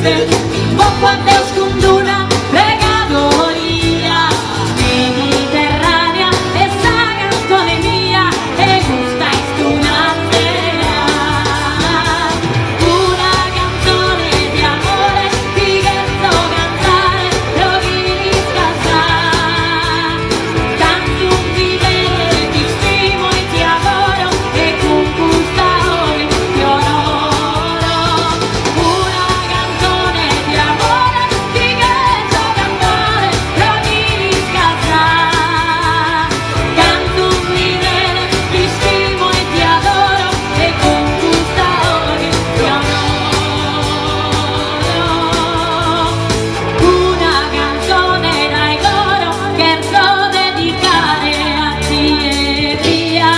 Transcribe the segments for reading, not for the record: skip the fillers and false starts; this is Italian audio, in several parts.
siempre, poco antes con una regadoría mediterránea. Esta canzone mia e gusta stunatela, una canzone di amore ti quiero cantare, lo devi scalzare. Canto di bene, ti stimo e ti adoro e con questa ore ti onoro. Una canzone di amore ti quiero cantare, lo devi scalzare. Canto di bene, ti stimo e ti adoro e con questa ore ti onoro. Una canzone dai coro che so dedicare a ti e via.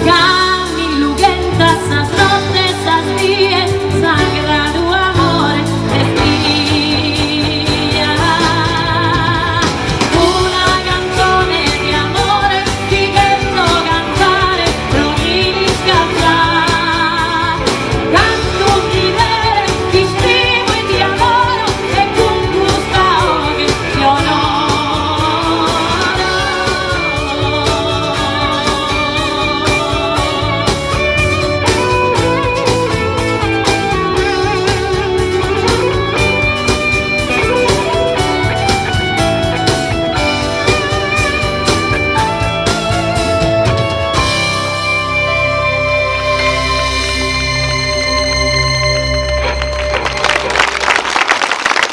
Cammi lugenta sa notte sa die, sagrado amore respira. Una canzone di amore ti quiero cantare, lo devi scalzare. Canto di bene, ti stimo e ti adoro e con questa ore ti onoro.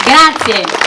Grazie.